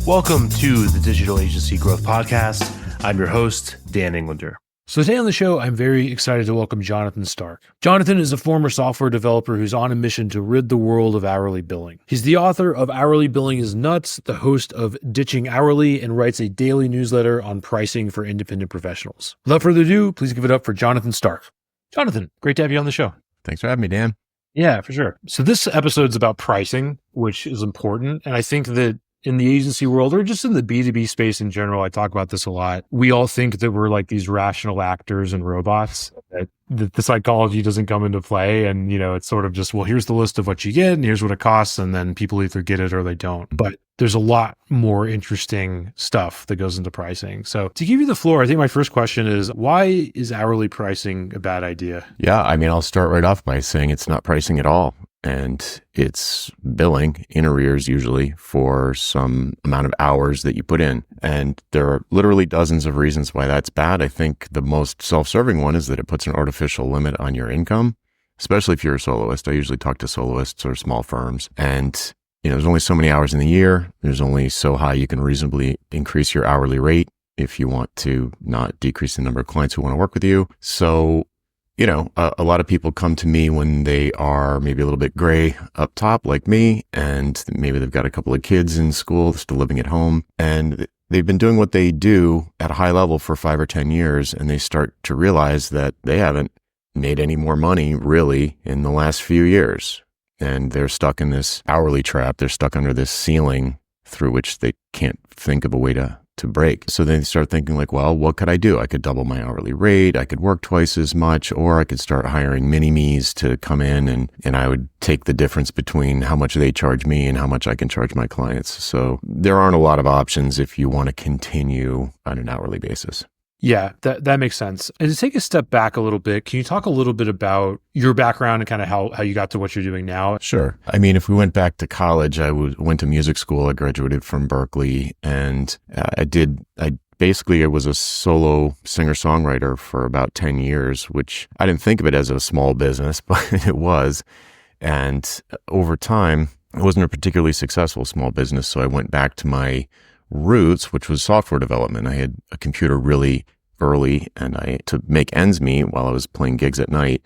Welcome to the Digital Agency Growth Podcast. I'm your host, Dan Englander. So today on the show, I'm very excited to welcome Jonathan Stark. Jonathan is a former software developer who's on a mission to rid the world of hourly billing. He's the author of Hourly Billing is Nuts, the host of Ditching Hourly, and writes a daily newsletter on pricing for independent professionals. Without further ado, please give it up for Jonathan Stark. Jonathan, great to have you on the show. Thanks for having me, Dan. Yeah, for sure. So this episode's about pricing, which is important. And I think that in the agency world, or just in the B2B space in general, I talk about this a lot. We all think that we're like these rational actors and robots, that the psychology doesn't come into play. And, it's sort of just, well, here's the list of what you get and here's what it costs. And then people either get it or they don't. But there's a lot more interesting stuff that goes into pricing. So to give you the floor, I think my first question is, why is hourly pricing a bad idea? Yeah, I'll start right off by saying it's not pricing at all. And it's billing in arrears usually for some amount of hours that you put in. And there are literally dozens of reasons why that's bad. I think the most self-serving one is that it puts an artificial limit on your income, especially if you're a soloist. I usually talk to soloists or small firms. And there's only so many hours in the year. There's only so high you can reasonably increase your hourly rate if you want to not decrease the number of clients who want to work with you. So a lot of people come to me when they are maybe a little bit gray up top like me, and maybe they've got a couple of kids in school, still living at home, and they've been doing what they do at a high level for 5 or 10 years, and they start to realize that they haven't made any more money really in the last few years. And they're stuck in this hourly trap. They're stuck under this ceiling through which they can't think of a way to break. So then they start thinking like, well, what could I do? I could double my hourly rate. I could work twice as much, or I could start hiring mini-me's to come in and I would take the difference between how much they charge me and how much I can charge my clients. So there aren't a lot of options if you want to continue on an hourly basis. Yeah, that makes sense. And to take a step back a little bit, can you talk a little bit about your background and kind of how you got to what you're doing now? Sure. If we went back to college, I went to music school. I graduated from Berkeley, and I was a solo singer-songwriter for about 10 years, which I didn't think of it as a small business, but it was. And over time, it wasn't a particularly successful small business, so I went back to my roots, which was software development. I had a computer really early, and to make ends meet while I was playing gigs at night,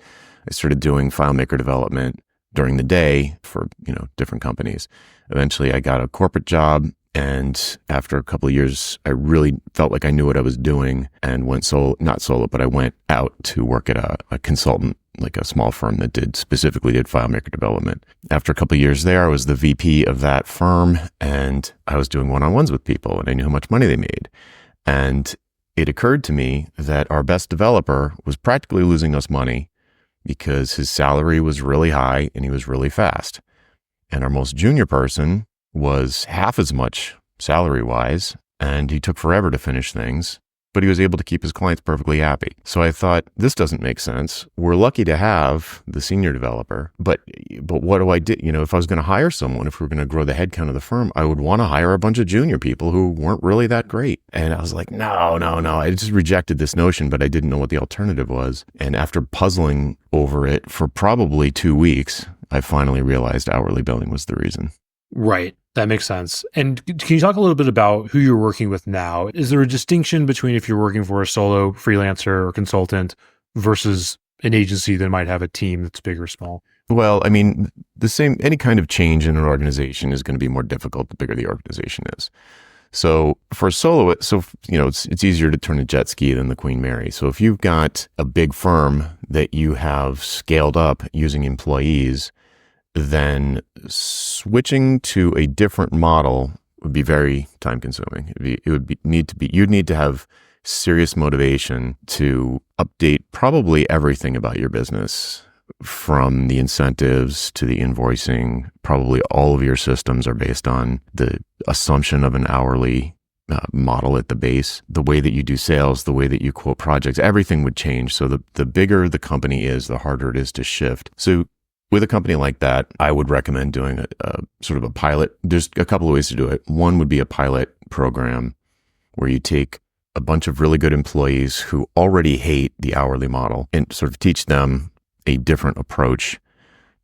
I started doing FileMaker development during the day for, different companies. Eventually I got a corporate job, and after a couple of years, I really felt like I knew what I was doing and went not solo, but I went out to work at a consultant, like a small firm that specifically did FileMaker development. After a couple of years there, I was the VP of that firm, and I was doing one-on-ones with people, and I knew how much money they made. And it occurred to me that our best developer was practically losing us money because his salary was really high and he was really fast. And our most junior person was half as much salary-wise, and he took forever to finish things, but he was able to keep his clients perfectly happy. So I thought, this doesn't make sense. We're lucky to have the senior developer, but what do I do? If I was going to hire someone, if we were going to grow the headcount of the firm, I would want to hire a bunch of junior people who weren't really that great. And I was like, no. I just rejected this notion, but I didn't know what the alternative was. And after puzzling over it for probably 2 weeks, I finally realized hourly billing was the reason. Right. That makes sense. And can you talk a little bit about who you're working with now? Is there a distinction between if you're working for a solo freelancer or consultant versus an agency that might have a team that's big or small? Well, any kind of change in an organization is going to be more difficult the bigger the organization is. So for a soloist, it's easier to turn a jet ski than the Queen Mary. So if you've got a big firm that you have scaled up using employees, then switching to a different model would be very time consuming. You'd need to have serious motivation to update probably everything about your business, from the incentives to the invoicing. Probably all of your systems are based on the assumption of an hourly model at the base. The way that you do sales, the way that you quote projects, everything would change. So the bigger the company is, the harder it is to shift. So with a company like that, I would recommend doing a sort of a pilot. There's a couple of ways to do it. One would be a pilot program where you take a bunch of really good employees who already hate the hourly model and sort of teach them a different approach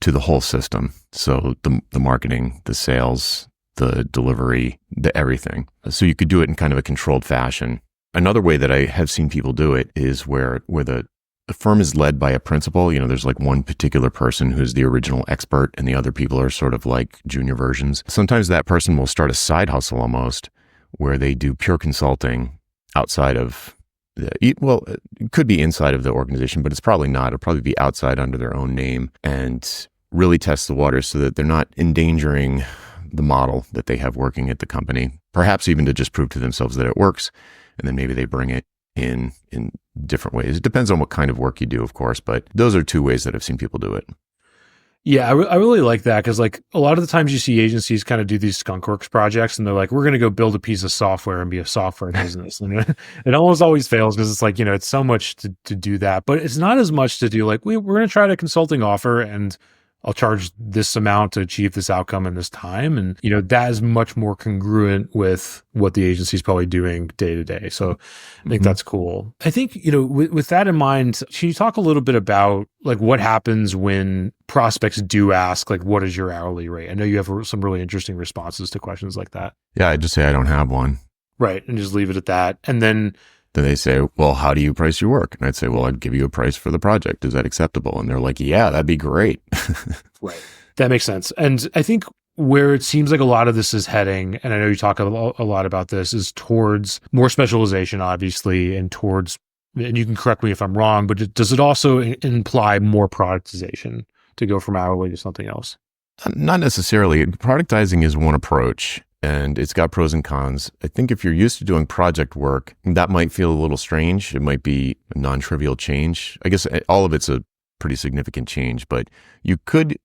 to the whole system. So the marketing, the sales, the delivery, the everything. So you could do it in kind of a controlled fashion. Another way that I have seen people do it is where the firm is led by a principal. There's like one particular person who's the original expert and the other people are sort of like junior versions. Sometimes that person will start a side hustle almost where they do pure consulting outside of it could be inside of the organization, but it's probably not. It'll probably be outside under their own name and really test the waters so that they're not endangering the model that they have working at the company, perhaps even to just prove to themselves that it works. And then maybe they bring it in different ways. It depends on what kind of work you do, of course, but those are two ways that I've seen people do it. Yeah, I really like that because like a lot of the times you see agencies kind of do these skunkworks projects and they're like, we're going to go build a piece of software and be a software business. And it almost always fails because it's like, it's so much to do that, but it's not as much to do like, we're going to try a consulting offer and I'll charge this amount to achieve this outcome in this time. And, that is much more congruent with what the agency is probably doing day to day. So I think that's cool. I think, with that in mind, can you talk a little bit about like what happens when prospects do ask, like, what is your hourly rate? I know you have some really interesting responses to questions like that. Yeah, I just say I don't have one. Right. And just leave it at that. And then they say, well, how do you price your work? And I'd say, well, I'd give you a price for the project. Is that acceptable? And they're like, yeah, that'd be great. Right. That makes sense. And I think where it seems like a lot of this is heading, and I know you talk a lot about this, is towards more specialization, obviously, and you can correct me if I'm wrong, but does it also imply more productization to go from hourly to something else? Not necessarily. Productizing is one approach. And it's got pros and cons. I think if you're used to doing project work, that might feel a little strange. It might be a non-trivial change. I guess all of it's a pretty significant change, but you could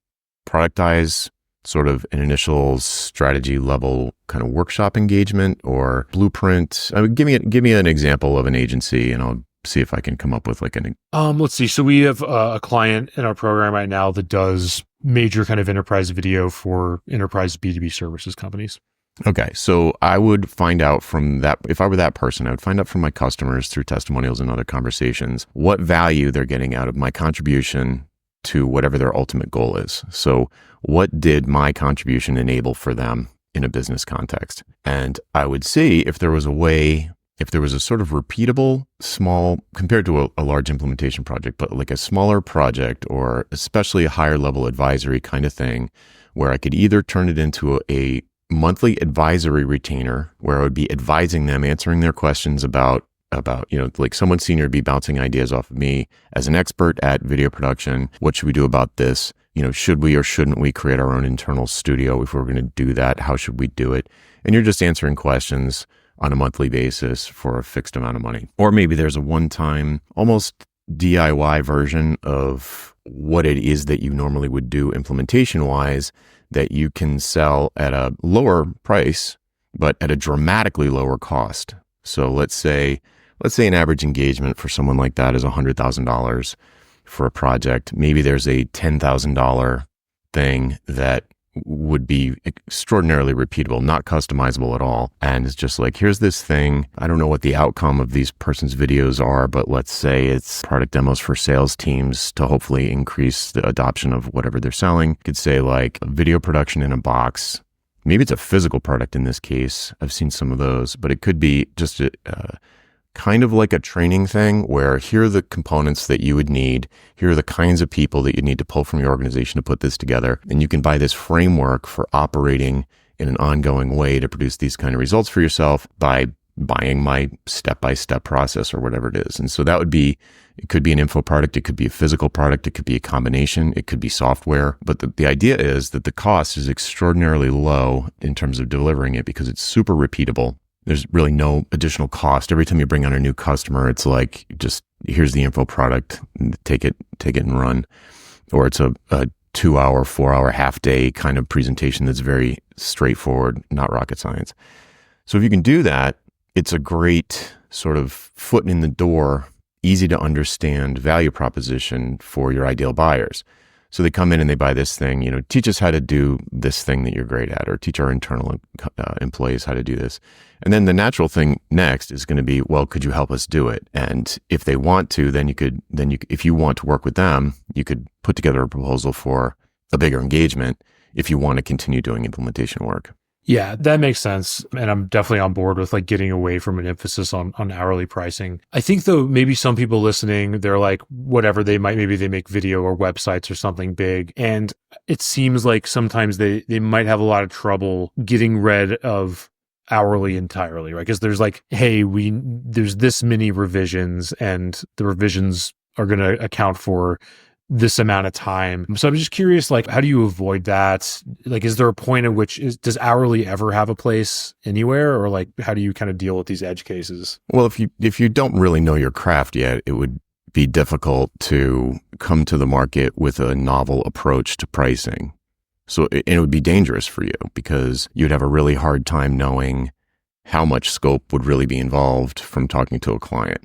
productize sort of an initial strategy level kind of workshop engagement or blueprint. Give me an example of an agency and I'll see if I can come up with like an... Let's see. So we have a client in our program right now that does major kind of enterprise video for enterprise B2B services companies. Okay, so I would find out from that, if I were that person, I would find out from my customers through testimonials and other conversations, what value they're getting out of my contribution to whatever their ultimate goal is. So what did my contribution enable for them in a business context? And I would see if there was a sort of repeatable, small, compared to a large implementation project, but like a smaller project or especially a higher level advisory kind of thing, where I could either turn it into a monthly advisory retainer where I would be advising them, answering their questions about, like someone senior would be bouncing ideas off of me as an expert at video production. What should we do about this? Should we or shouldn't we create our own internal studio? If we're going to do that, how should we do it? And you're just answering questions on a monthly basis for a fixed amount of money. Or maybe there's a one-time, almost DIY version of what it is that you normally would do implementation-wise that you can sell at a lower price, but at a dramatically lower cost. So let's say an average engagement for someone like that is $100,000 for a project. Maybe there's a $10,000 thing that would be extraordinarily repeatable, not customizable at all. And it's just like, here's this thing. I don't know what the outcome of these person's videos are, but let's say it's product demos for sales teams to hopefully increase the adoption of whatever they're selling. You could say like a video production in a box. Maybe it's a physical product in this case. I've seen some of those, but it could be just a kind of like a training thing where here are the components that you would need. Here are the kinds of people that you need to pull from your organization to put this together. And you can buy this framework for operating in an ongoing way to produce these kind of results for yourself by buying my step-by-step process or whatever it is. And so it could be an info product. It could be a physical product. It could be a combination. It could be software. But the idea is that the cost is extraordinarily low in terms of delivering it because it's super repeatable. There's really no additional cost. Every time you bring on a new customer, it's like, just here's the info product, take it and run. Or it's a 2-hour, 4-hour, half-day kind of presentation that's very straightforward, not rocket science. So if you can do that, it's a great sort of foot in the door, easy to understand value proposition for your ideal buyers. So they come in and they buy this thing, teach us how to do this thing that you're great at, or teach our internal employees how to do this. And then the natural thing next is going to be, well, could you help us do it? And if they want to, if you want to work with them, you could put together a proposal for a bigger engagement if you want to continue doing implementation work. Yeah, that makes sense. And I'm definitely on board with like getting away from an emphasis on hourly pricing. I think though, maybe some people listening, they're like, whatever maybe they make video or websites or something big. And it seems like sometimes they might have a lot of trouble getting rid of hourly entirely, right? Because there's like, hey, there's this many revisions and the revisions are going to account for this amount of time. So I'm just curious, like, how do you avoid that? Like, is there a point at which does hourly ever have a place anywhere, or like, how do you kind of deal with these edge cases? Well, if you don't really know your craft yet, it would be difficult to come to the market with a novel approach to pricing. So it would be dangerous for you because you'd have a really hard time knowing how much scope would really be involved from talking to a client.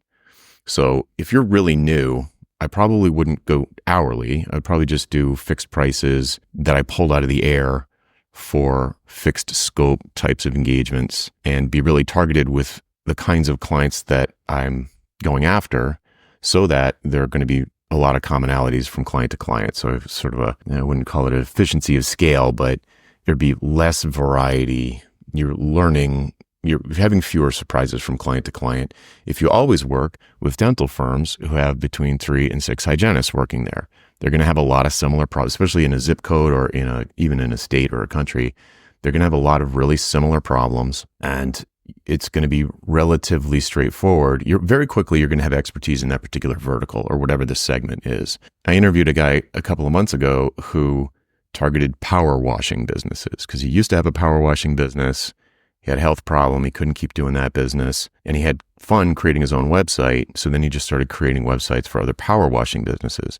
So if you're really new, I probably wouldn't go hourly. I'd probably just do fixed prices that I pulled out of the air for fixed scope types of engagements and be really targeted with the kinds of clients that I'm going after so that there are going to be a lot of commonalities from client to client. So I've sort of I wouldn't call it an efficiency of scale, but there'd be less variety. You're having fewer surprises from client to client. If you always work with dental firms who have between 3 and 6 hygienists working there, they're going to have a lot of similar problems, especially in a zip code or even in a state or a country. They're going to have a lot of really similar problems, and it's going to be relatively straightforward. Very quickly, you're going to have expertise in that particular vertical or whatever the segment is. I interviewed a guy a couple of months ago who targeted power washing businesses because he used to have a power washing business. He had a health problem. He couldn't keep doing that business. And he had fun creating his own website. So then he just started creating websites for other power washing businesses.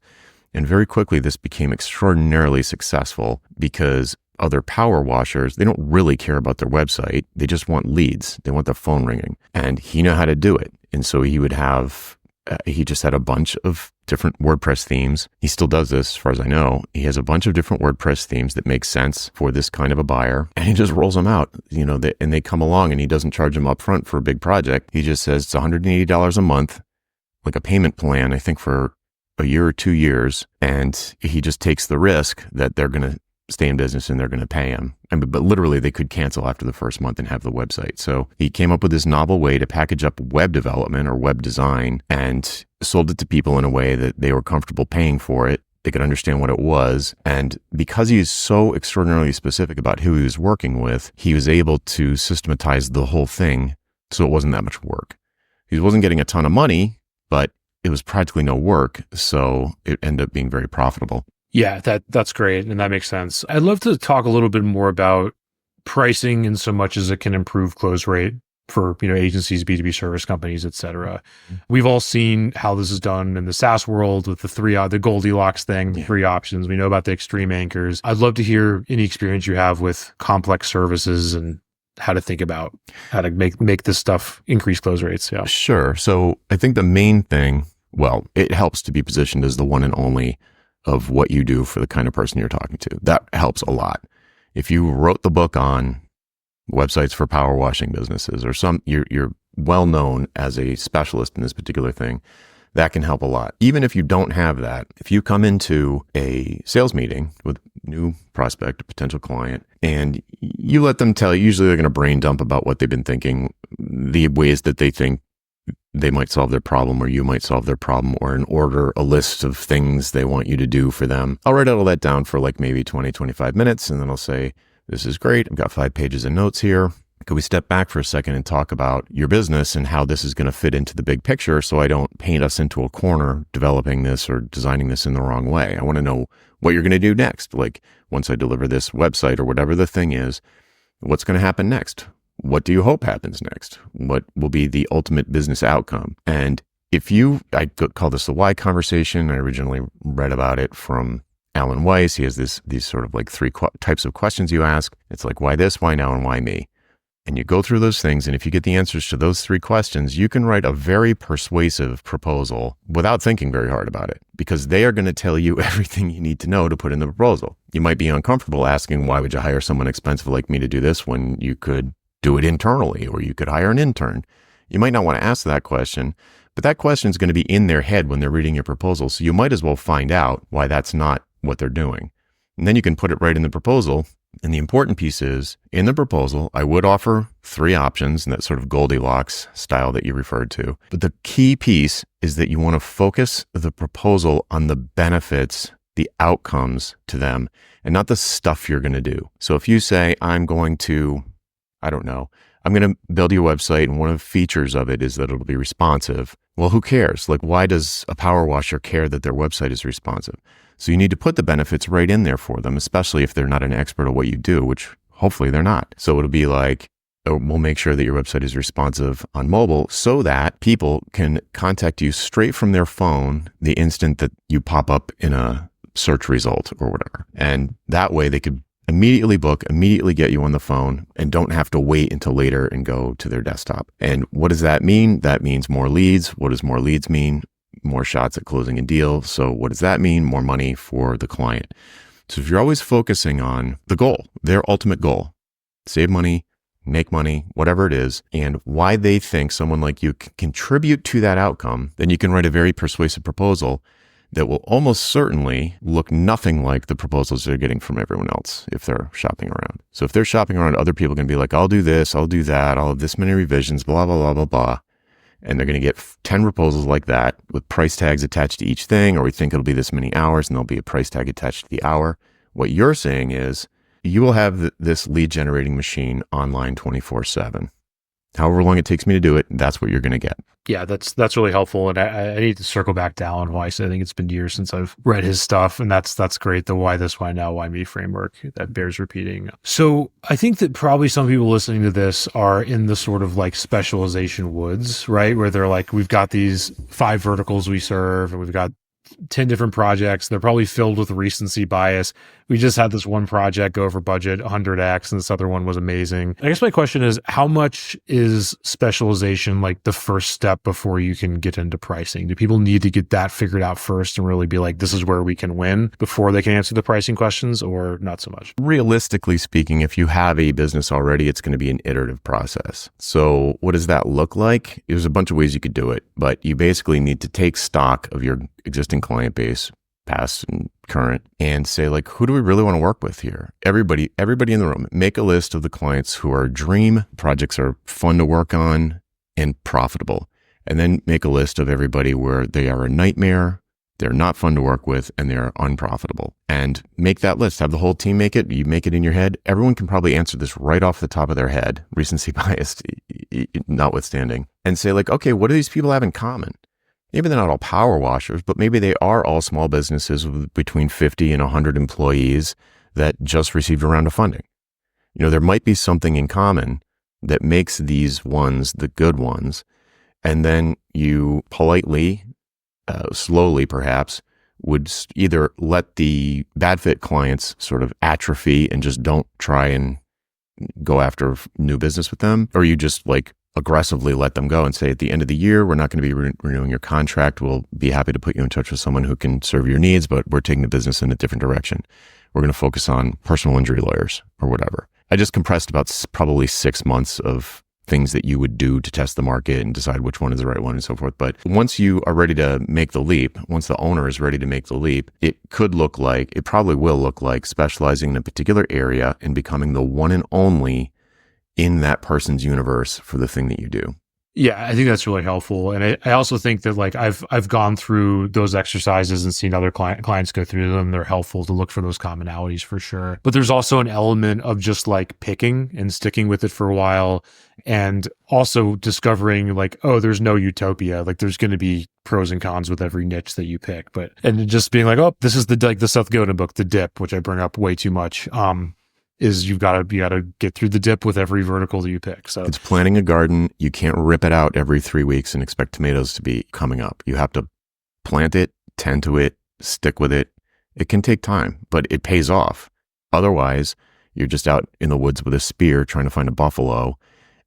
And very quickly, this became extraordinarily successful because other power washers, they don't really care about their website. They just want leads. They want the phone ringing. And he knew how to do it. And so he just had a bunch of different WordPress themes. He still does this, as far as I know. He has a bunch of different WordPress themes that make sense for this kind of a buyer, and he just rolls them out, and they come along, and he doesn't charge them up front for a big project. He just says it's $180 a month, like a payment plan, I think for a year or 2 years, and he just takes the risk that they're going to stay in business and they're going to pay him. But literally they could cancel after the first month and have the website. So he came up with this novel way to package up web development or web design and sold it to people in a way that they were comfortable paying for it. They could understand what it was. And because he's so extraordinarily specific about who he was working with, he was able to systematize the whole thing so it wasn't that much work. He wasn't getting a ton of money, but it was practically no work. So it ended up being very profitable. Yeah, that's great. And that makes sense. I'd love to talk a little bit more about pricing in so much as it can improve close rate for, agencies, B2B service companies, et cetera. We've all seen how this is done in the SaaS world with the Goldilocks thing, the 3 options. We know about the extreme anchors. I'd love to hear any experience you have with complex services and how to think about how to make this stuff increase close rates. Yeah. Sure. So I think the main thing, it helps to be positioned as the one and only of what you do for the kind of person you're talking to. That helps a lot. If you wrote the book on websites for power washing businesses or you're well known as a specialist in this particular thing, that can help a lot. Even if you don't have that, if you come into a sales meeting with a new prospect, a potential client, and you let them tell you, usually they're going to brain dump about what they've been thinking, the ways that they think they might solve their problem or you might solve their problem, or order a list of things they want you to do for them. I'll write all that down for like maybe 20, 25 minutes. And then I'll say, this is great. I've got 5 pages of notes here. Could we step back for a second and talk about your business and how this is going to fit into the big picture so I don't paint us into a corner developing this or designing this in the wrong way? I want to know what you're going to do next. Like once I deliver this website or whatever the thing is, what's going to happen next? What do you hope happens next? What will be the ultimate business outcome? And I call this the why conversation. I originally read about it from Alan Weiss. He has these sort of like 3 types of questions you ask. It's like, why this, why now, and why me? And you go through those things. And if you get the answers to those 3 questions, you can write a very persuasive proposal without thinking very hard about it, because they are going to tell you everything you need to know to put in the proposal. You might be uncomfortable asking, why would you hire someone expensive like me to do this when you could do it internally, or you could hire an intern? You might not want to ask that question, but that question is going to be in their head when they're reading your proposal. So you might as well find out why that's not what they're doing. And then you can put it right in the proposal And the important piece is, in the proposal, I would offer 3 options in that sort of Goldilocks style that you referred to. But the key piece is that you want to focus the proposal on the benefits, the outcomes to them, and not the stuff you're going to do. So if you say, I'm going to build you a website, and one of the features of it is that it'll be responsive. Well, who cares? Like, why does a power washer care that their website is responsive? So you need to put the benefits right in there for them, especially if they're not an expert at what you do, which hopefully they're not. So it'll be like, we'll make sure that your website is responsive on mobile so that people can contact you straight from their phone the instant that you pop up in a search result or whatever. And that way they could immediately book, immediately get you on the phone, and don't have to wait until later and go to their desktop. And what does that mean? That means more leads. What does more leads mean? More shots at closing a deal. So what does that mean? More money for the client. So if you're always focusing on the goal, their ultimate goal, save money, make money, whatever it is, and why they think someone like you can contribute to that outcome, then you can write a very persuasive proposal that will almost certainly look nothing like the proposals they're getting from everyone else if they're shopping around. So if they're shopping around, other people can be like, I'll do this, I'll do that, I'll have this many revisions, blah, blah, blah, blah, blah. And they're going to get 10 proposals like that with price tags attached to each thing, or we think it'll be this many hours and there'll be a price tag attached to the hour. What you're saying is you will have this lead generating machine online 24/7. However long it takes me to do it, that's what you're going to get. Yeah, that's really helpful. And I need to circle back to Alan Weiss. I think it's been years since I've read his stuff, and that's great. The why this, why now, why me framework that bears repeating. So I think that probably some people listening to this are in the sort of like specialization woods, right? Where they're like, we've got these 5 verticals we serve, and we've got 10 different projects. They're probably filled with recency bias. We just had this one project go over budget 100x, and this other one was amazing. I guess my question is, how much is specialization like the first step before you can get into pricing? Do people need to get that figured out first and really be like, this is where we can win before they can answer the pricing questions, or not so much? Realistically speaking, if you have a business already, it's going to be an iterative process. So what does that look like? There's a bunch of ways you could do it, but you basically need to take stock of your existing client base, past and current, and say, like, who do we really want to work with here? Everybody in the room, make a list of the clients who are dream projects, are fun to work on and profitable. And then make a list of everybody where they are a nightmare, they're not fun to work with, and they're unprofitable. And make that list. Have the whole team make it. You make it in your head. Everyone can probably answer this right off the top of their head, recency bias notwithstanding, and say, like, okay, what do these people have in common? Maybe they're not all power washers, but maybe they are all small businesses with between 50 and 100 employees that just received a round of funding. You know, there might be something in common that makes these ones the good ones. And then you politely, slowly perhaps, would either let the bad fit clients sort of atrophy and just don't try and go after new business with them, or you just like aggressively let them go and say, at the end of the year, we're not going to be renewing your contract. We'll be happy to put you in touch with someone who can serve your needs, but we're taking the business in a different direction. We're going to focus on personal injury lawyers or whatever. I just compressed about probably 6 months of things that you would do to test the market and decide which one is the right one and so forth. But once you are ready to make the leap, once the owner is ready to make the leap, it probably will look like specializing in a particular area and becoming the one and only in that person's universe for the thing that you do. Yeah, I think that's really helpful. And I also think that like I've gone through those exercises and seen other clients go through them. They're helpful to look for those commonalities for sure. But there's also an element of just like picking and sticking with it for a while, and also discovering like, oh, there's no utopia. Like there's going to be pros and cons with every niche that you pick. And just being like, oh, this is the Seth Godin book, The Dip, which I bring up way too much. Is you gotta get through the dip with every vertical that you pick. So it's planting a garden. You can't rip it out every 3 weeks and expect tomatoes to be coming up. You have to plant it, tend to it, stick with it. It can take time, but it pays off. Otherwise, you're just out in the woods with a spear trying to find a buffalo,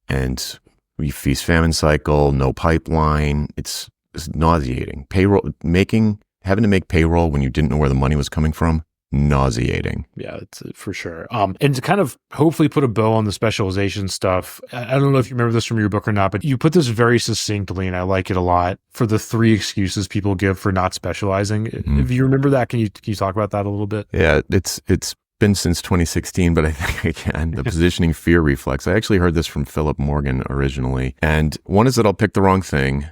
and you feast famine cycle, no pipeline. It's nauseating. Having to make payroll when you didn't know where the money was coming from. Nauseating. Yeah, it's for sure. And to kind of hopefully put a bow on the specialization stuff, I don't know if you remember this from your book or not, but you put this very succinctly, and I like it a lot, for the 3 excuses people give for not specializing. If you remember that, can you talk about that a little bit? Yeah, it's been since 2016, but I think I can. The positioning fear reflex. I actually heard this from Philip Morgan originally. And one is that I'll pick the wrong thing.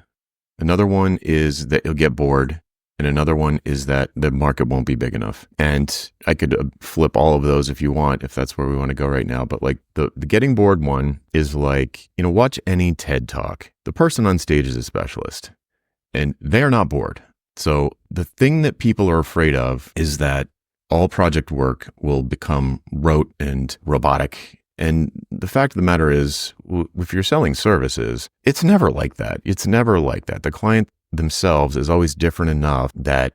Another one is that you'll get bored. And another one is that the market won't be big enough. And I could flip all of those if you want, if that's where we want to go right now. But like the getting bored one is like, watch any TED talk. The person on stage is a specialist and they're not bored. So the thing that people are afraid of is that all project work will become rote and robotic. And the fact of the matter is, if you're selling services, it's never like that. It's never like that. The client themselves is always different enough that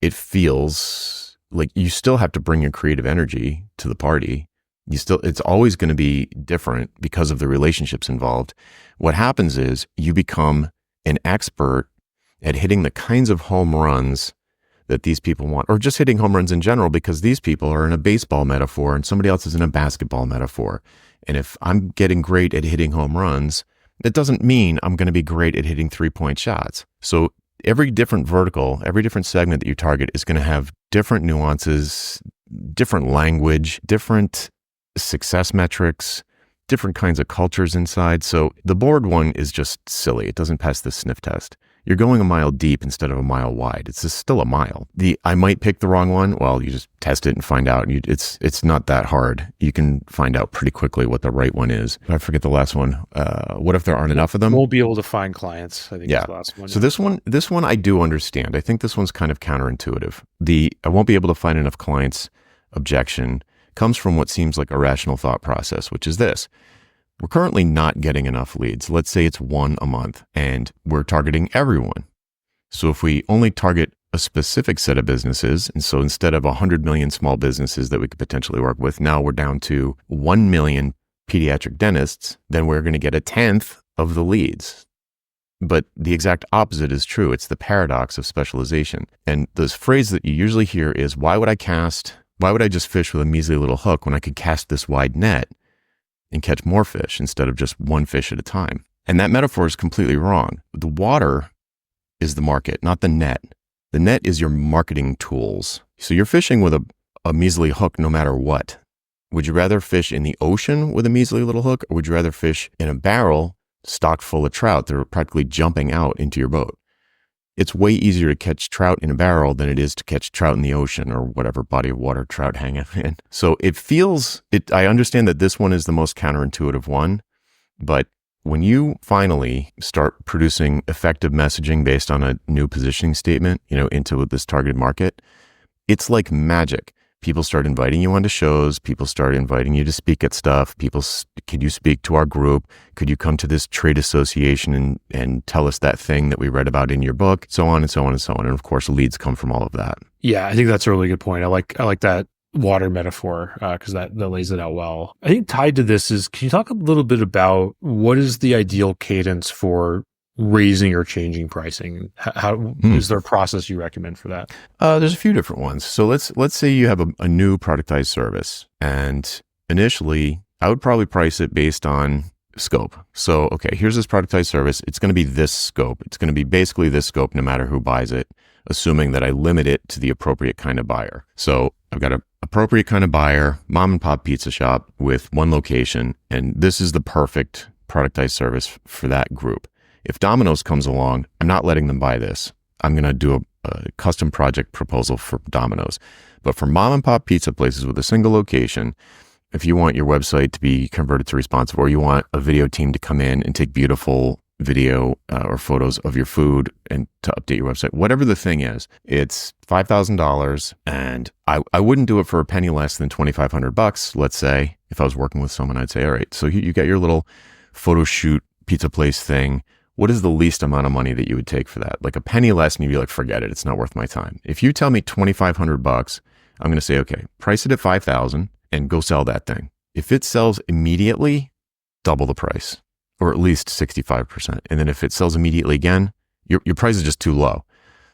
it feels like you still have to bring your creative energy to the party. It's always going to be different because of the relationships involved. What happens is you become an expert at hitting the kinds of home runs that these people want, or just hitting home runs in general, because these people are in a baseball metaphor and somebody else is in a basketball metaphor. And if I'm getting great at hitting home runs, that doesn't mean I'm going to be great at hitting 3-point shots. So every different vertical, every different segment that you target is going to have different nuances, different language, different success metrics, different kinds of cultures inside. So the board one is just silly. It doesn't pass the sniff test. You're going a mile deep instead of a mile wide. It's just still a mile. I might pick the wrong one. Well, you just test it and find out. It's not that hard. You can find out pretty quickly what the right one is. I forget the last one. What if there aren't enough of them? Won't be able to find clients. I think that's the last one. So this one I do understand. I think this one's kind of counterintuitive. I won't be able to find enough clients objection comes from what seems like a rational thought process, which is this. We're currently not getting enough leads. Let's say it's 1 a month and we're targeting everyone. So if we only target a specific set of businesses, and so instead of 100 million small businesses that we could potentially work with, now we're down to 1 million pediatric dentists, then we're going to get 1/10 of the leads. But the exact opposite is true. It's the paradox of specialization. And this phrase that you usually hear is, why would I just fish with a measly little hook when I could cast this wide net and catch more fish instead of just one fish at a time? And that metaphor is completely wrong. The water is the market, not the net. The net is your marketing tools. So you're fishing with a measly hook no matter what. Would you rather fish in the ocean with a measly little hook, or would you rather fish in a barrel stocked full of trout that are practically jumping out into your boat? It's way easier to catch trout in a barrel than it is to catch trout in the ocean or whatever body of water trout hang in. So I understand that this one is the most counterintuitive one, but when you finally start producing effective messaging based on a new positioning statement, into this targeted market, it's like magic. People start inviting you onto shows. People start inviting you to speak at stuff. Could you speak to our group? Could you come to this trade association and tell us that thing that we read about in your book? So on and so on and so on. And of course, leads come from all of that. Yeah, I think that's a really good point. I like that water metaphor because that lays it out well. I think tied to this is, can you talk a little bit about what is the ideal cadence for raising or changing pricing? How is there a process you recommend for that? There's a few different ones. So let's say you have a new productized service, and initially I would probably price it based on scope. So, okay, here's this productized service. It's going to be this scope. It's going to be basically this scope no matter who buys it, assuming that I limit it to the appropriate kind of buyer. So I've got an appropriate kind of buyer, mom and pop pizza shop with one location, and this is the perfect productized service for that group. If Domino's comes along, I'm not letting them buy this. I'm going to do a custom project proposal for Domino's. But for mom and pop pizza places with a single location, if you want your website to be converted to responsive, or you want a video team to come in and take beautiful video or photos of your food and to update your website, whatever the thing is, it's $5,000. And I wouldn't do it for a penny less than $2,500. Let's say if I was working with someone, I'd say, all right, so you get your little photo shoot pizza place thing. What is the least amount of money that you would take for that? Like a penny less, and you'd be like, forget it. It's not worth my time. If you tell me $2,500, I'm going to say, okay, price it at $5,000 and go sell that thing. If it sells immediately, double the price, or at least 65%. And then if it sells immediately again, your price is just too low.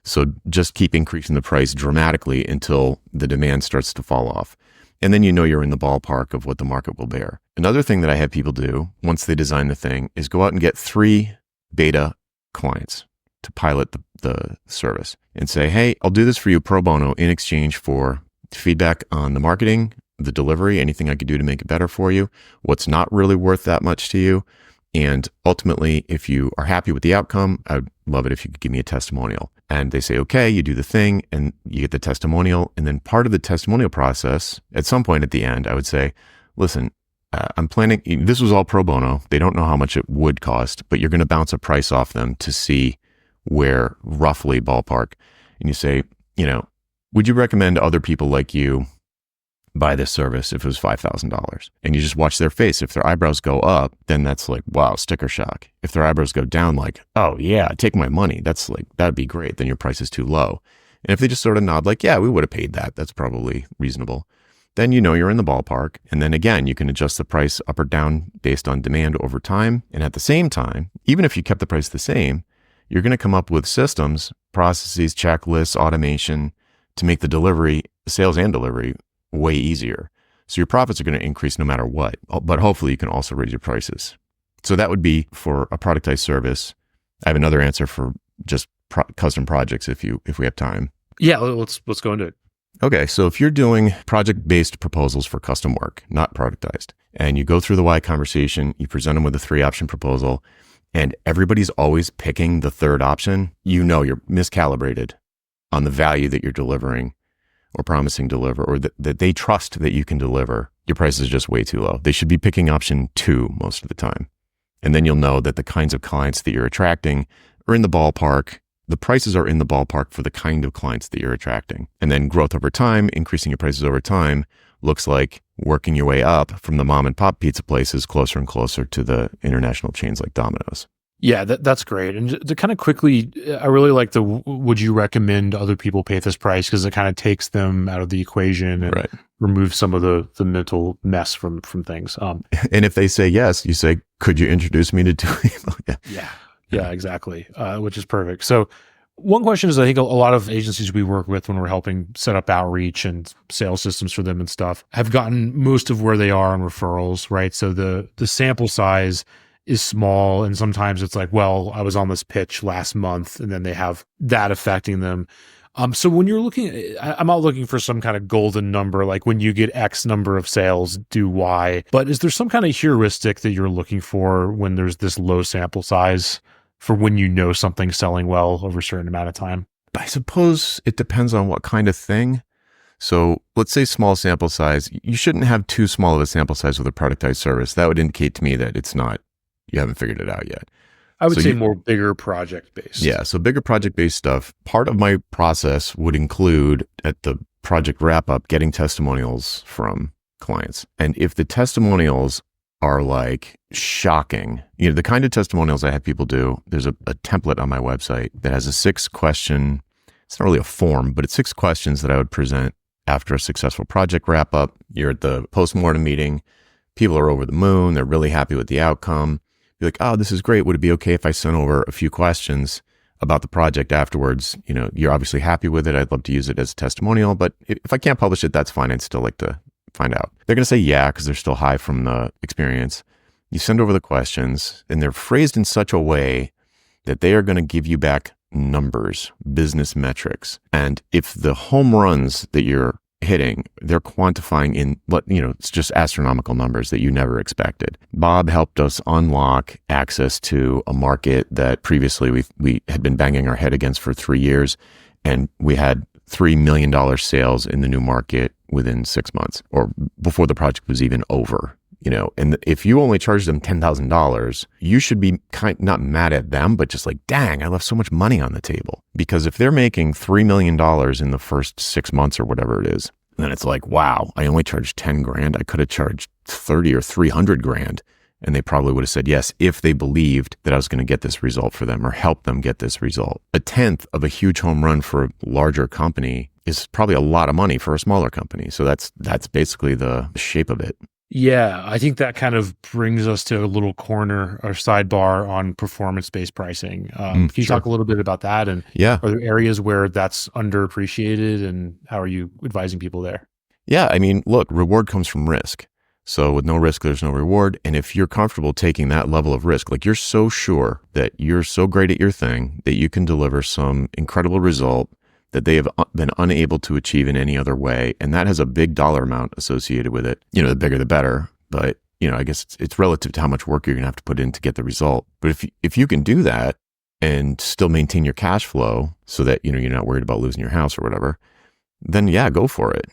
So just keep increasing the price dramatically until the demand starts to fall off. And then you're in the ballpark of what the market will bear. Another thing that I have people do once they design the thing is go out and get 3 beta clients to pilot the service and say, hey, I'll do this for you pro bono in exchange for feedback on the marketing, the delivery, anything I could do to make it better for you, what's not really worth that much to you. And ultimately, if you are happy with the outcome, I'd love it if you could give me a testimonial. And they say, okay, you do the thing and you get the testimonial. And then part of the testimonial process, at some point at the end, I would say, listen, I'm planning, this was all pro bono. They don't know how much it would cost, but you're going to bounce a price off them to see where roughly ballpark. And you say, would you recommend other people like you buy this service if it was $5,000? And you just watch their face. If their eyebrows go up, then that's like, wow, sticker shock. If their eyebrows go down, like, oh yeah, take my money. That's like, that'd be great. Then your price is too low. And if they just sort of nod like, yeah, we would have paid that. That's probably reasonable. Then you're in the ballpark. And then again, you can adjust the price up or down based on demand over time. And at the same time, even if you kept the price the same, you're going to come up with systems, processes, checklists, automation to make the delivery, sales and delivery, way easier. So your profits are going to increase no matter what, but hopefully you can also raise your prices. So that would be for a productized service. I have another answer for just custom projects if we have time. Yeah, let's go into it. Okay, so if you're doing project-based proposals for custom work, not productized, and you go through the why conversation, you present them with a 3-option proposal, and everybody's always picking the third option, you're miscalibrated on the value that you're delivering or promising to deliver, or that they trust that you can deliver. Your price is just way too low. They should be picking option 2 most of the time. And then you'll know that the kinds of clients that you're attracting are in the ballpark. The prices are in the ballpark for the kind of clients that you're attracting. And then growth over time, increasing your prices over time, looks like working your way up from the mom and pop pizza places closer and closer to the international chains like Domino's. Yeah, that's great. And to kind of quickly, I really like would you recommend other people pay this price? Because it kind of takes them out of the equation and removes some of the mental mess from things. And if they say yes, you say, could you introduce me to 2 people? Yeah, exactly. Which is perfect. So one question is, I think a lot of agencies we work with when we're helping set up outreach and sales systems for them and stuff have gotten most of where they are on referrals, right? So the sample size is small. And sometimes it's like, well, I was on this pitch last month, and then they have that affecting them. So when you're looking, I'm not looking for some kind of golden number, like when you get X number of sales, do Y, but is there some kind of heuristic that you're looking for when there's this low sample size for when you know something's selling well over a certain amount of time? I suppose it depends on what kind of thing. So let's say small sample size. You shouldn't have too small of a sample size with a productized service. That would indicate to me that you haven't figured it out yet. I would say more bigger project-based. Yeah, so bigger project-based stuff. Part of my process would include, at the project wrap-up, getting testimonials from clients. And if the testimonials are like shocking, the kind of testimonials I have people do, there's a template on my website that has a 6-question, it's not really a form, but it's 6 questions that I would present after a successful project wrap-up. You're at the post-mortem meeting. People are over the moon. They're really happy with the outcome. You're like, oh, this is great. Would it be okay if I sent over a few questions about the project afterwards? You're obviously happy with it. I'd love to use it as a testimonial, but if I can't publish it, that's fine. I'd still like to find out. They're going to say yeah, because they're still high from the experience. You send over the questions, and they're phrased in such a way that they are going to give you back numbers, business metrics. And if the home runs that you're hitting, they're quantifying in it's just astronomical numbers that you never expected. Bob helped us unlock access to a market that previously we had been banging our head against for 3 years, and we had $3 million sales in the new market within 6 months, or before the project was even over. And if you only charge them $10,000, you should be not mad at them, but just like, dang, I left so much money on the table. Because if they're making $3 million in the first 6 months or whatever it is, then it's like, wow, I only charged 10 grand. I could have charged 30 or 300 grand. And they probably would have said yes if they believed that I was going to get this result for them or help them get this result. 1/10 of a huge home run for a larger company is probably a lot of money for a smaller company. So that's basically the shape of it. Yeah, I think that kind of brings us to a little corner or sidebar on performance-based pricing. Can you talk a little bit about that? And are there areas where that's underappreciated, and how are you advising people there? Yeah, I mean, look, reward comes from risk. So with no risk, there's no reward. And if you're comfortable taking that level of risk, like you're so sure that you're so great at your thing that you can deliver some incredible result that they have been unable to achieve in any other way. And that has a big dollar amount associated with it. The bigger, the better. But, I guess it's relative to how much work you're going to have to put in to get the result. But if you can do that and still maintain your cash flow so that, you're not worried about losing your house or whatever, then yeah, go for it.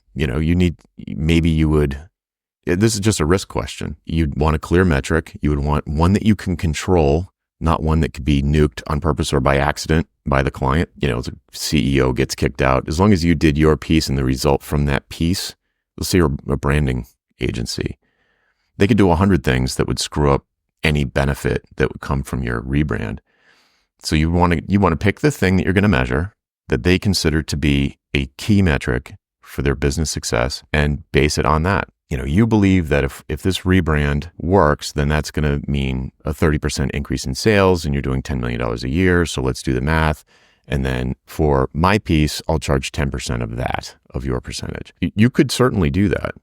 This is just a risk question. You'd want a clear metric. You would want one that you can control, not one that could be nuked on purpose or by accident by the client. The CEO gets kicked out. As long as you did your piece and the result from that piece, let's say you're a branding agency, they could do 100 things that would screw up any benefit that would come from your rebrand. So you want to pick the thing that you're going to measure that they consider to be a key metric for their business success and base it on that. You believe that if this rebrand works, then that's going to mean a 30% increase in sales and you're doing $10 million a year. So let's do the math. And then for my piece, I'll charge 10% of that, of your percentage. You could certainly do that.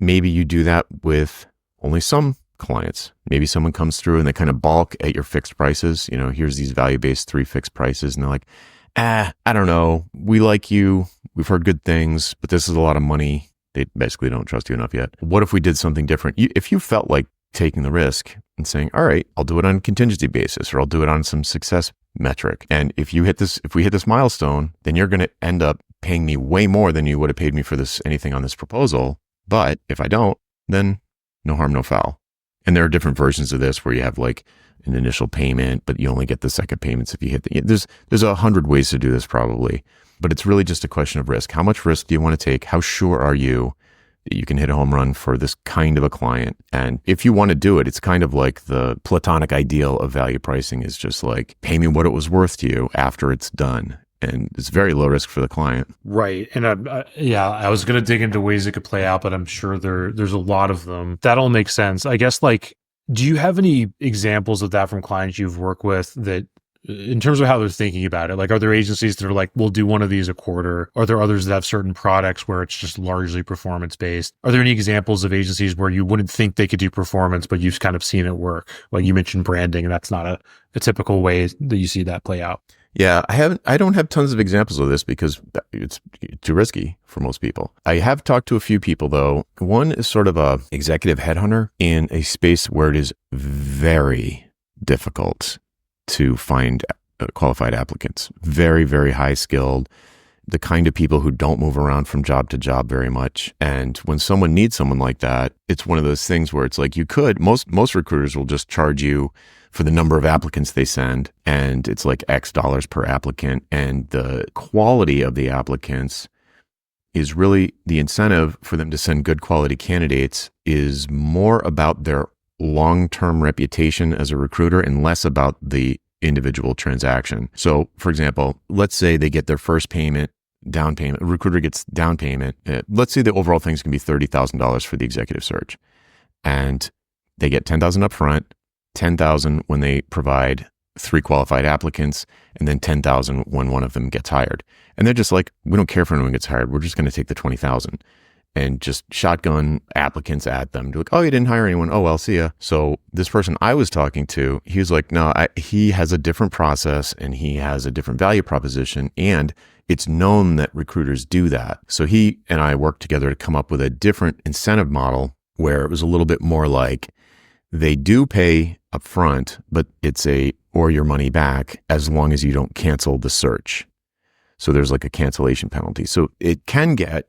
Maybe you do that with only some clients. Maybe someone comes through and they kind of balk at your fixed prices. Here's these value-based 3 fixed prices. And they're like, I don't know. We like you. We've heard good things, but this is a lot of money. They basically don't trust you enough yet. What if we did something different? If you felt like taking the risk and saying, all right, I'll do it on a contingency basis, or I'll do it on some success metric. And if we hit this milestone, then you're going to end up paying me way more than you would have paid me for anything on this proposal. But if I don't, then no harm, no foul. And there are different versions of this where you have like an initial payment, but you only get the second payments if you hit there's 100 ways to do this probably, but it's really just a question of risk. How much risk do you want to take? How sure are you that you can hit a home run for this kind of a client? And if you want to do it, it's kind of like the platonic ideal of value pricing is just like, pay me what it was worth to you after it's done. And it's very low risk for the client. Right. And I was going to dig into ways it could play out, but I'm sure there's a lot of them. That all makes sense. I guess, do you have any examples of that from clients you've worked with that, in terms of how they're thinking about it? Are there agencies that are like, we'll do one of these a quarter? Are there others that have certain products where it's just largely performance based? Are there any examples of agencies where you wouldn't think they could do performance, but you've kind of seen it work? Like you mentioned branding, and that's not a typical way that you see that play out. Yeah, I don't have tons of examples of this because it's too risky for most people. I have talked to a few people though. One is sort of a executive headhunter in a space where it is very difficult to find qualified applicants. Very, very high skilled, the kind of people who don't move around from job to job very much. And when someone needs someone like that, it's one of those things where it's like most recruiters will just charge you for the number of applicants they send, and it's like X dollars per applicant. And the quality of the applicants is really the incentive for them to send good quality candidates is more about their long-term reputation as a recruiter and less about the individual transaction. So for example, let's say they get their first down payment, a recruiter gets down payment. Let's say the overall thing's going to be $30,000 for the executive search, and they get $10,000 up front, $10,000 when they provide 3 qualified applicants, and then $10,000 when one of them gets hired. And they're just like, we don't care if anyone gets hired. We're just going to take the $20,000 and just shotgun applicants at them. Like, oh, you didn't hire anyone. Oh, well, see ya. So this person I was talking to, he was like, no, he has a different process and he has a different value proposition. And it's known that recruiters do that. So he and I worked together to come up with a different incentive model where it was a little bit more like they do pay up front, but it's or your money back as long as you don't cancel the search. So there's like a cancellation penalty. So it can get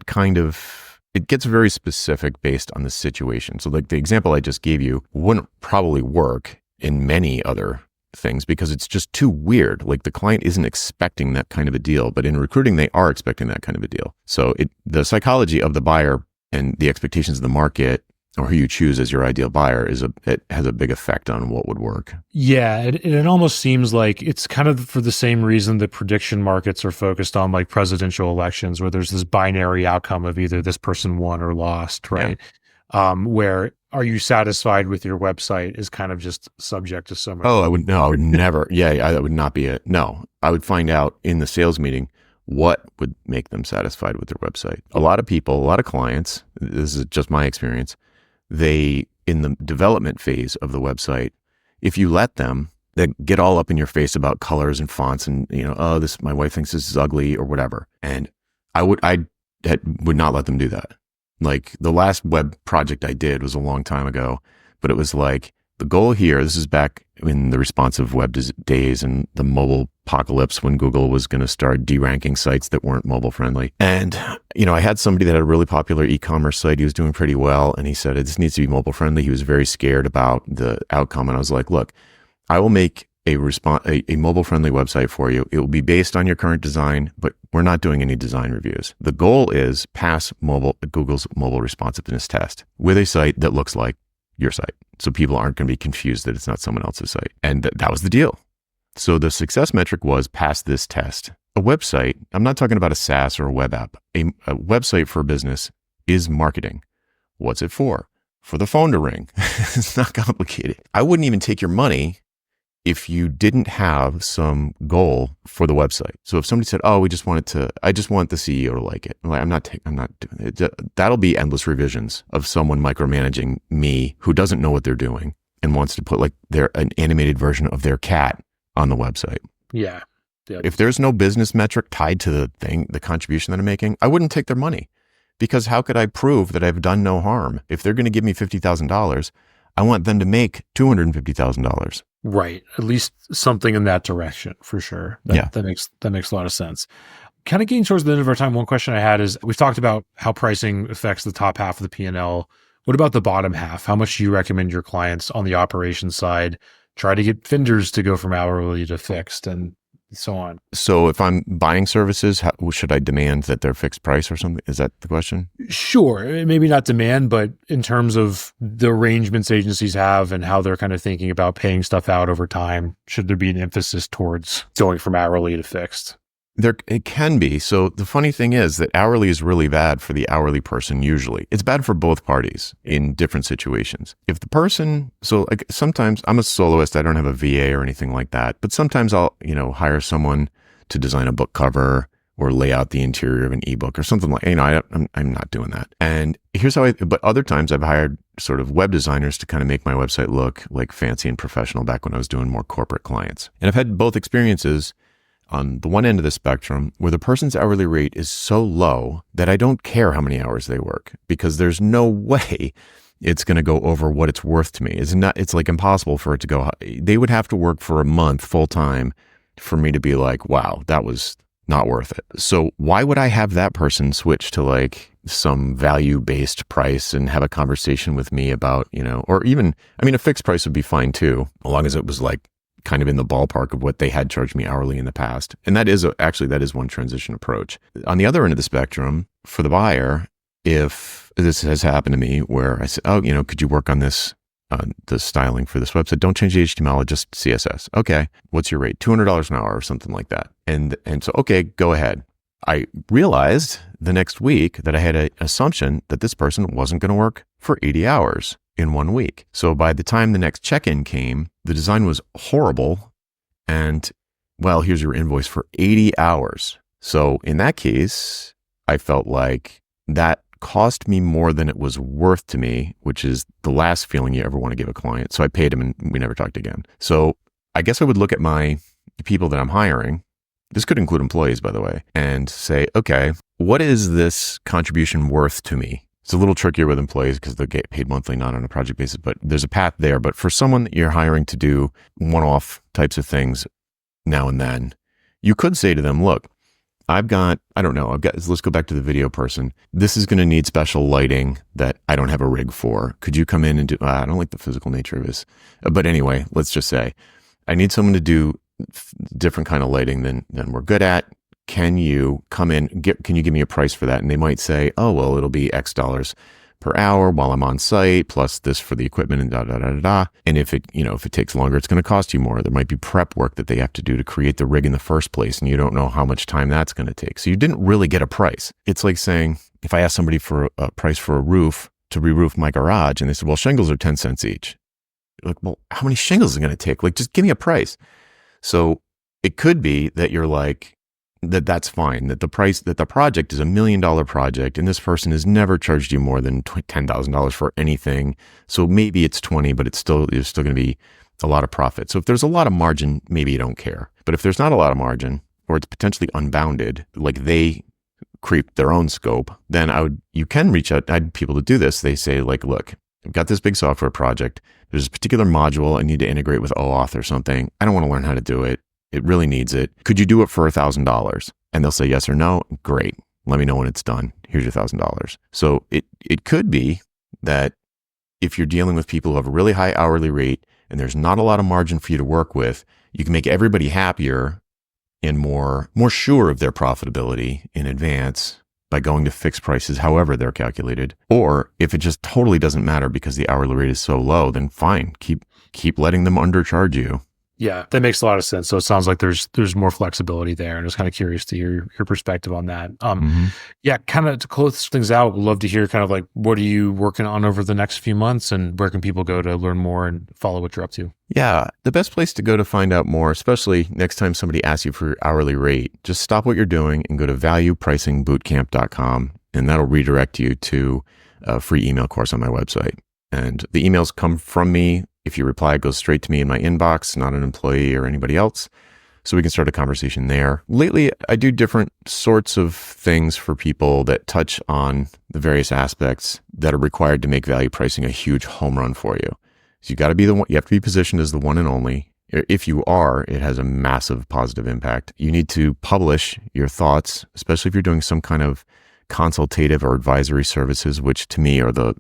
it gets very specific based on the situation. So like the example I just gave you wouldn't probably work in many other things because it's just too weird. Like the client isn't expecting that kind of a deal, but in recruiting, they are expecting that kind of a deal. So the psychology of the buyer and the expectations of the market or who you choose as your ideal buyer it has a big effect on what would work. Yeah. It almost seems like it's kind of for the same reason that prediction markets are focused on like presidential elections, where there's this binary outcome of either this person won or lost, right? Yeah. Where are you satisfied with your website is kind of just subject to so much. Oh, I would never. Yeah, that would not be it. No, I would find out in the sales meeting what would make them satisfied with their website. A lot of clients, this is just my experience, in the development phase of the website, if you let them, that get all up in your face about colors and fonts and, oh, my wife thinks this is ugly or whatever. And I would not let them do that. Like the last web project I did was a long time ago, but it was like the goal here, this is back in the responsive web days and the mobile apocalypse when Google was going to start deranking sites that weren't mobile friendly. And, I had somebody that had a really popular e-commerce site. He was doing pretty well. And he said, this needs to be mobile friendly. He was very scared about the outcome. And I was like, look, I will make a mobile friendly website for you. It will be based on your current design, but we're not doing any design reviews. The goal is pass Google's mobile responsiveness test with a site that looks like your site. So people aren't going to be confused that it's not someone else's site. And that was the deal. So the success metric was pass this test. A website, I'm not talking about a SaaS or a web app. A website for a business is marketing. What's it for? For the phone to ring. It's not complicated. I wouldn't even take your money if you didn't have some goal for the website. So if somebody said, oh, I just want the CEO to like it. I'm like, I'm not doing it. That'll be endless revisions of someone micromanaging me who doesn't know what they're doing and wants to put like an animated version of their cat on the website. Yeah. If there's no business metric tied to the contribution that I'm making, I wouldn't take their money, because how could I prove that I've done no harm? If they're going to give me $50,000, I want them to make $250,000. Right. At least something in that direction for sure. That makes a lot of sense. Kind of getting towards the end of our time, one question I had is, we've talked about how pricing affects the top half of the P&L. What about the bottom half? How much do you recommend your clients on the operations side try to get vendors to go from hourly to fixed and so on? So if I'm buying services, should I demand that they're fixed price or something? Is that the question? Sure. Maybe not demand, but in terms of the arrangements agencies have and how they're kind of thinking about paying stuff out over time, should there be an emphasis towards going from hourly to fixed? It can be. So the funny thing is that hourly is really bad for the hourly person usually. It's bad for both parties in different situations. If the person, so like sometimes I'm a soloist, I don't have a VA or anything like that, but sometimes I'll, hire someone to design a book cover or lay out the interior of an ebook or something like, I'm not doing that. And here's how but other times I've hired sort of web designers to kind of make my website look like fancy and professional back when I was doing more corporate clients. And I've had both experiences on the one end of the spectrum where the person's hourly rate is so low that I don't care how many hours they work, because there's no way it's going to go over what it's worth to me. It's like impossible for it to go. They would have to work for a month full time for me to be like, wow, that was not worth it. So why would I have that person switch to like some value-based price and have a conversation with me about, or even, a fixed price would be fine too, as long as it was like kind of in the ballpark of what they had charged me hourly in the past. And that is one transition approach. On the other end of the spectrum, for the buyer, if this has happened to me where I said, oh, could you work on this, the styling for this website? Don't change the HTML, just CSS. Okay. What's your rate? $200 an hour or something like that. And so, okay, go ahead. I realized the next week that I had an assumption that this person wasn't going to work for 80 hours in 1 week. So by the time the next check-in came, the design was horrible. And well, here's your invoice for 80 hours. So in that case, I felt like that cost me more than it was worth to me, which is the last feeling you ever want to give a client. So I paid him and we never talked again. So I guess I would look at my people that I'm hiring. This could include employees, by the way, and say, okay, what is this contribution worth to me? It's a little trickier with employees because they get paid monthly, not on a project basis, but there's a path there. But for someone that you're hiring to do one-off types of things now and then, you could say to them, look, let's go back to the video person. This is going to need special lighting that I don't have a rig for. Could you come in and do, I don't like the physical nature of this. But anyway, let's just say I need someone to do different kind of lighting than we're good at. Can you come in, can you give me a price for that? And they might say, oh, well, it'll be X dollars per hour while I'm on site, plus this for the equipment and da, da, da, da, da. And if it takes longer, it's going to cost you more. There might be prep work that they have to do to create the rig in the first place. And you don't know how much time that's going to take. So you didn't really get a price. It's like saying, if I ask somebody for a price for a roof to re-roof my garage, and they said, well, shingles are 10 cents each. You're like, well, how many shingles is it going to take? Like, just give me a price. So it could be that you're like, that's fine, that the project is $1 million project and this person has never charged you more than $10,000 for anything. So maybe it's 20, but you're still going to be a lot of profit. So if there's a lot of margin, maybe you don't care. But if there's not a lot of margin, or it's potentially unbounded, like they creep their own scope, then you can reach out. I had people to do this. They say like, look, I've got this big software project. There's a particular module I need to integrate with OAuth or something. I don't want to learn how to do it. It really needs it. Could you do it for $1,000? And they'll say yes or no. Great. Let me know when it's done. Here's your $1,000. So it could be that if you're dealing with people who have a really high hourly rate and there's not a lot of margin for you to work with, you can make everybody happier and more sure of their profitability in advance by going to fixed prices, however they're calculated. Or if it just totally doesn't matter because the hourly rate is so low, then fine, keep letting them undercharge you. Yeah, that makes a lot of sense. So it sounds like there's more flexibility there, and I was kind of curious to hear your perspective on that. Yeah, kind of to close things out, we'd love to hear kind of like what are you working on over the next few months, and where can people go to learn more and follow what you're up to? Yeah, the best place to go to find out more, especially next time somebody asks you for your hourly rate, just stop what you're doing and go to valuepricingbootcamp.com, and that'll redirect you to a free email course on my website. And the emails come from me. If you reply, it goes straight to me in my inbox, not an employee or anybody else. So we can start a conversation there. Lately, I do different sorts of things for people that touch on the various aspects that are required to make value pricing a huge home run for you. So you got to be the one, you have to be positioned as the one and only. If you are, it has a massive positive impact. You need to publish your thoughts, especially if you're doing some kind of consultative or advisory services, which to me are the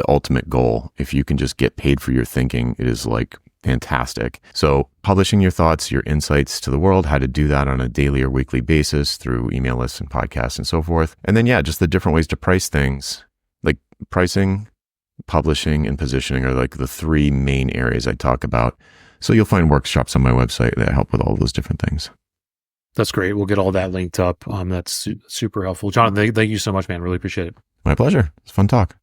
ultimate goal. If you can just get paid for your thinking, it is like fantastic. So publishing your thoughts, your insights to the world, how to do that on a daily or weekly basis through email lists and podcasts and so forth. And then, just the different ways to price things, like pricing, publishing, and positioning are like the three main areas I talk about. So you'll find workshops on my website that help with all those different things. That's great. We'll get all that linked up. That's super helpful. John, thank you so much, man. Really appreciate it. My pleasure. It's a fun talk.